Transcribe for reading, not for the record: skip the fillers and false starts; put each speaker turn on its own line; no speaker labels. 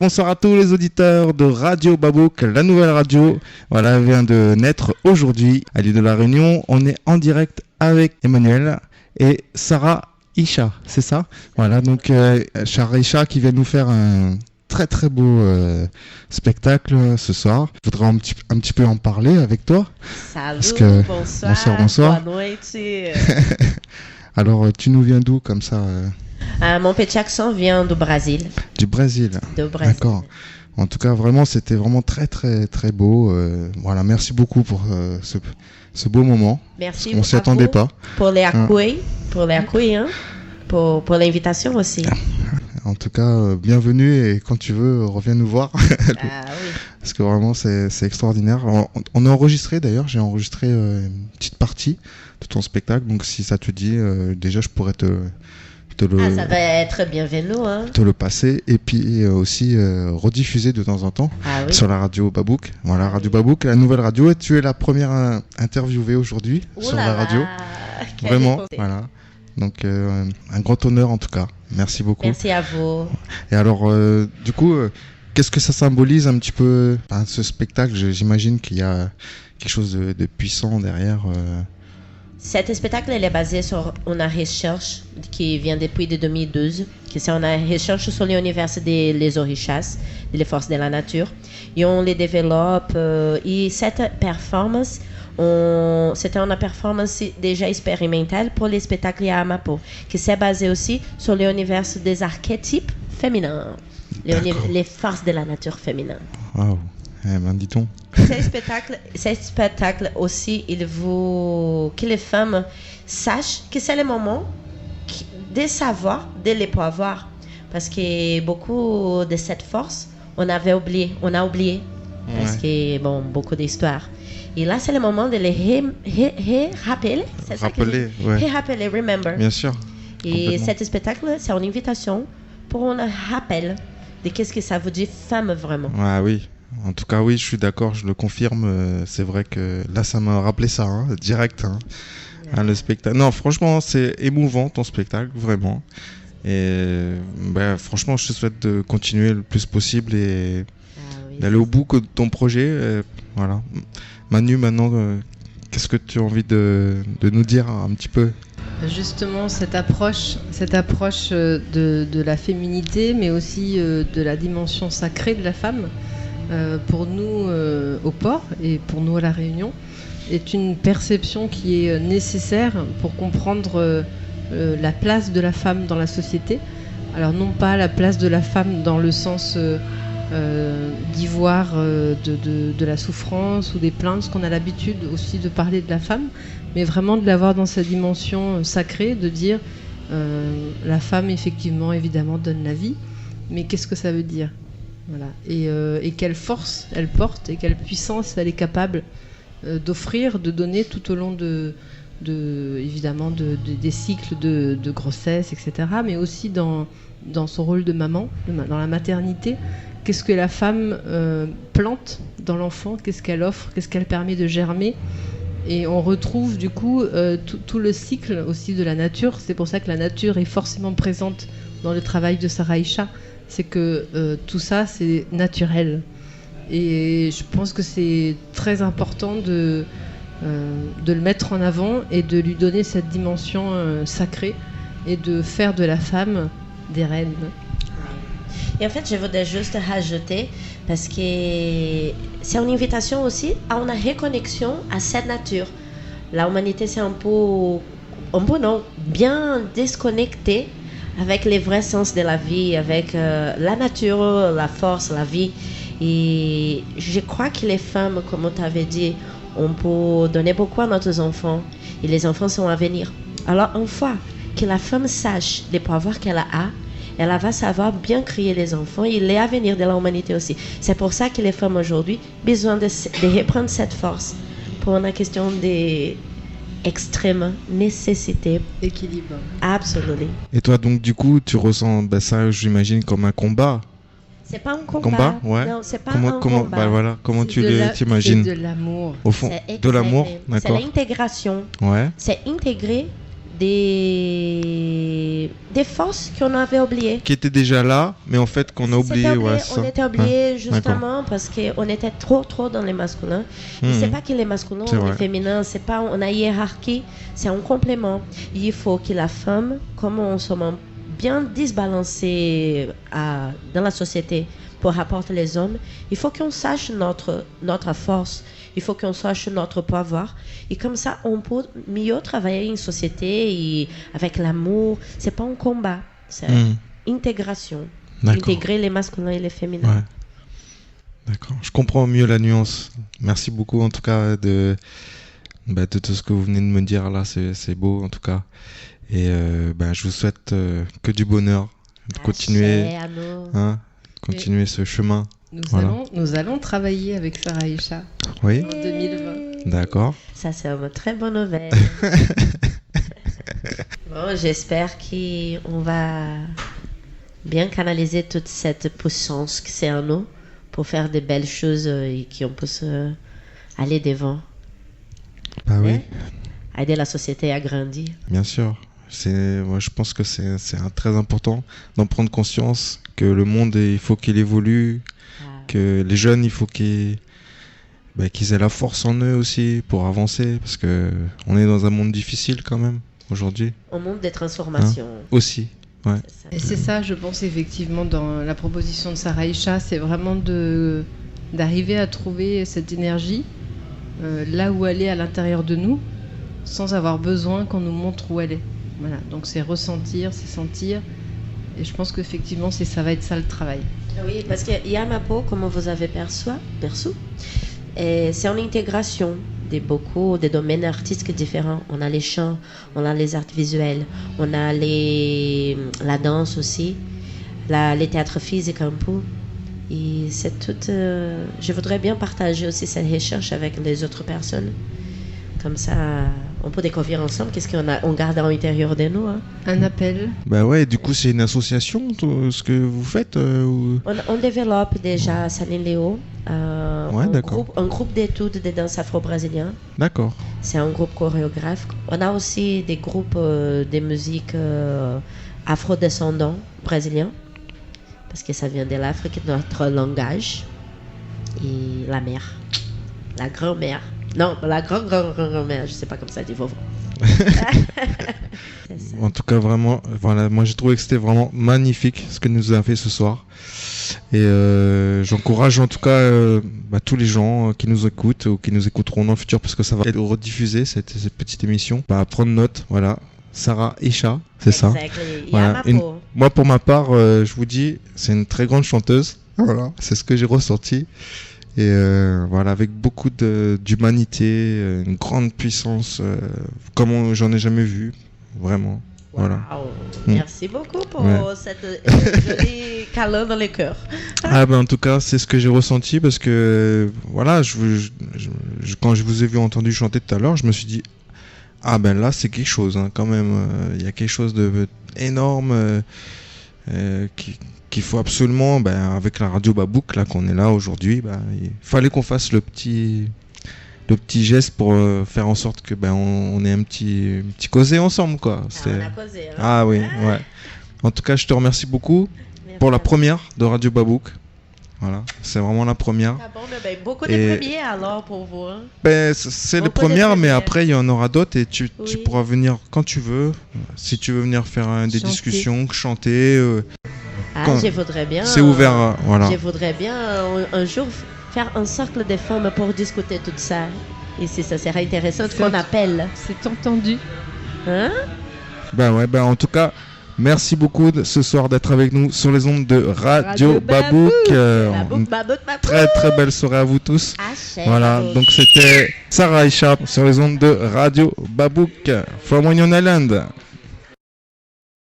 Bonsoir à tous les auditeurs de Radio Babouk, la nouvelle radio. Voilà, elle vient de naître aujourd'hui à l'île de la Réunion. On est en direct avec Emmanuel et Sarah Isha, c'est ça? Voilà, donc Sarah Isha qui vient nous faire un très très beau spectacle ce soir. Je voudrais un petit peu en parler avec toi.
Salut, bonsoir.
Bonne nuit. Alors, tu nous viens d'où comme ça
Mon petit accent vient du Brésil.
Du Brésil. D'accord. En tout cas, vraiment, c'était vraiment très très très beau. Voilà, merci beaucoup pour ce beau moment.
Merci.
On s'y attendait pas.
Pour les accueils, pour l'invitation aussi.
En tout cas, bienvenue et quand tu veux, reviens nous voir.
Oui.
Parce que vraiment, c'est extraordinaire. On a enregistré d'ailleurs, j'ai enregistré une petite partie de ton spectacle. Donc si ça te dit, déjà, je pourrais ça
va être bienvenu.
Te le passer et puis aussi rediffuser de temps en temps sur la radio Babouk. Voilà, Radio Babouk, la nouvelle radio. Et tu es la première interviewée aujourd'hui sur la radio. Vraiment, voilà. Donc un grand honneur en tout cas. Merci beaucoup.
Merci à vous.
Et alors, du coup, qu'est-ce que ça symbolise un petit peu ce spectacle? J'imagine qu'il y a quelque chose de puissant derrière.
Cet spectacle il est basé sur une recherche qui vient depuis 2012, qui c'est une recherche sur l'univers des orixás, des forces de la nature. Et on les développe. Et cette performance, c'était une performance déjà expérimentale pour les spectacles à Amapo, qui s'est basé aussi sur l'univers des archétypes féminins, les forces de la nature féminine.
Waouh, dis-donc.
Ces spectacles aussi, il veut que les femmes sachent que c'est le moment de savoir, de les pouvoir. Parce que beaucoup de cette force, on a oublié. Parce que, beaucoup d'histoires. Et là, c'est le moment de les rappeler. C'est ça rappeler, remember.
Bien sûr.
Et cet spectacle, c'est une invitation pour un rappel de qu'est-ce que ça veut dire femme vraiment.
Ah oui. En tout cas, oui, je suis d'accord, je le confirme. C'est vrai que là, ça m'a rappelé ça, direct. Le spectacle. Non, franchement, c'est émouvant ton spectacle, vraiment. Et franchement, je te souhaite de continuer le plus possible et d'aller au bout de ton projet. Voilà. Manu, maintenant, qu'est-ce que tu as envie de nous dire un petit peu?
Justement, cette approche de la féminité, mais aussi de la dimension sacrée de la femme, pour nous au port et pour nous à La Réunion, est une perception qui est nécessaire pour comprendre la place de la femme dans la société. Alors non pas la place de la femme dans le sens d'y voir de la souffrance ou des plaintes, parce qu'on a l'habitude aussi de parler de la femme, mais vraiment de la voir dans sa dimension sacrée, de dire la femme effectivement évidemment donne la vie, mais qu'est-ce que ça veut dire? Voilà. Et quelle force elle porte et quelle puissance elle est capable d'offrir, de donner tout au long évidemment des cycles de grossesse, etc. Mais aussi dans son rôle de maman, dans la maternité. Qu'est-ce que la femme plante dans l'enfant? Qu'est-ce qu'elle offre? Qu'est-ce qu'elle permet de germer? Et on retrouve du coup tout le cycle aussi de la nature. C'est pour ça que la nature est forcément présente dans le travail de Sarah Isha. C'est que tout ça, c'est naturel. Et je pense que c'est très important de le mettre en avant et de lui donner cette dimension sacrée et de faire de la femme des reines.
Et en fait, je voudrais juste rajouter, parce que c'est une invitation aussi à une reconnexion à cette nature. L'humanité, c'est un peu bien déconnectée avec les vrais sens de la vie, avec la nature, la force, la vie. Et je crois que les femmes, comme tu avais dit, on peut donner beaucoup à nos enfants. Et les enfants sont à venir. Alors, une fois que la femme sache les pouvoirs qu'elle a, elle va savoir bien créer les enfants et les avenirs de l'humanité aussi. C'est pour ça que les femmes aujourd'hui ont besoin de reprendre cette force pour une question de extrême nécessité.
Équilibre.
Absolument.
Et toi, donc, du coup, tu ressens ça, j'imagine, comme un combat?
C'est pas un combat.
Ouais.
Non, c'est pas un combat.
Voilà, comment tu t'imagines?
C'est de l'amour.
Au fond, de l'amour, d'accord.
C'est l'intégration.
Ouais.
C'est intégrer des forces qu'on avait oubliées.
Qui était déjà là, mais en fait qu'on a oublié. Ouais,
on était oublié justement parce qu'on était trop dans les masculins. C'est pas que les masculins ou les féminins, c'est pas on a hiérarchie, c'est un complément. Il faut que la femme, comme on sommes bien disbalancés dans la société pour rapporter les hommes, il faut qu'on sache notre force. Il faut qu'on sache notre pouvoir. Et comme ça, on peut mieux travailler en société et avec l'amour. C'est pas un combat, c'est intégration. Intégrer les masculins et les féminins.
Ouais. D'accord. Je comprends mieux la nuance. Merci beaucoup en tout cas de tout ce que vous venez de me dire là. C'est beau en tout cas. Et je vous souhaite que du bonheur. De continuer, continuer ce chemin.
Nous allons travailler avec Sarah Aïcha en 2020.
D'accord.
Ça, c'est une très bonne nouvelle. Bon, j'espère qu'on va bien canaliser toute cette puissance que c'est en nous pour faire de belles choses et qu'on puisse aller devant.
Bah oui.
Aider la société à grandir.
Bien sûr. Moi, je pense que c'est très important d'en prendre conscience que le monde, il faut qu'il évolue. Que les jeunes, il faut qu'ils aient la force en eux aussi pour avancer, parce que on est dans un monde difficile quand même aujourd'hui.
Un monde des transformations.
Aussi, ouais.
Et c'est ça, je pense effectivement dans la proposition de Sarah Aïcha, c'est vraiment d'arriver à trouver cette énergie là où elle est à l'intérieur de nous, sans avoir besoin qu'on nous montre où elle est. Voilà, donc c'est ressentir, c'est sentir, et je pense qu'effectivement ça va être ça le travail.
Oui, parce que Yamapo, comme vous avez perçu, c'est une intégration de beaucoup de domaines artistiques différents. On a les chants, on a les arts visuels, on a la danse aussi, les théâtres physiques un peu. Et c'est tout. Je voudrais bien partager aussi cette recherche avec les autres personnes. Comme ça, on peut découvrir ensemble qu'est-ce qu'on garde à l'intérieur de nous. Hein.
Un appel.
Bah ouais, du coup, c'est une association, ce que vous faites ou...
On développe déjà à Saline Léo un groupe d'études de danse afro-brésilien.
D'accord.
C'est un groupe chorégraphe. On a aussi des groupes de musique afro-descendants brésiliens, parce que ça vient de l'Afrique, notre langage. Et la mère, la grand-mère. Non, la grand-grand-grand-mère, je sais pas comme ça, dit Vauvre.
En tout cas, vraiment, voilà, moi j'ai trouvé que c'était vraiment magnifique ce que nous a fait ce soir. Et j'encourage en tout cas tous les gens qui nous écoutent ou qui nous écouteront dans le futur, parce que ça va être rediffusé cette petite émission, à prendre note, voilà. Sarah Aïcha, c'est ça. Voilà. Moi pour ma part, je vous dis, c'est une très grande chanteuse. Voilà, c'est ce que j'ai ressenti. Et voilà, avec beaucoup d'humanité, une grande puissance, comme j'en ai jamais vu, vraiment.
Wow. Voilà. Merci beaucoup pour cette jolie câlin dans les cœurs.
En tout cas, c'est ce que j'ai ressenti, parce que voilà, quand je vous ai vu entendu chanter tout à l'heure, je me suis dit, là c'est quelque chose, hein, quand même. Il y a quelque chose de énorme qu'il faut absolument, avec la radio Babouk là qu'on est là aujourd'hui, il fallait qu'on fasse le petit geste pour faire en sorte que on ait un petit causé ensemble, quoi.
On a causé, hein.
Ah oui, ouais. En tout cas, je te remercie beaucoup pour la première de Radio Babouk. Voilà, c'est vraiment la première.
Ah bon, beaucoup de premiers alors pour vous. Hein.
C'est les premières, mais après il y en aura d'autres, et tu pourras venir quand tu veux. Si tu veux venir faire des discussions, chanter.
Je voudrais bien.
C'est ouvert, voilà.
Je voudrais bien un jour faire un cercle des femmes pour discuter tout ça. Et si ça serait intéressant qu'on appelle.
C'est entendu.
Hein?
En tout cas, merci beaucoup ce soir d'être avec nous sur les ondes de Radio Babouk. Très très belle soirée à vous tous. Voilà, donc c'était Sarah Aïcha sur les ondes de Radio Babouk from Union Island.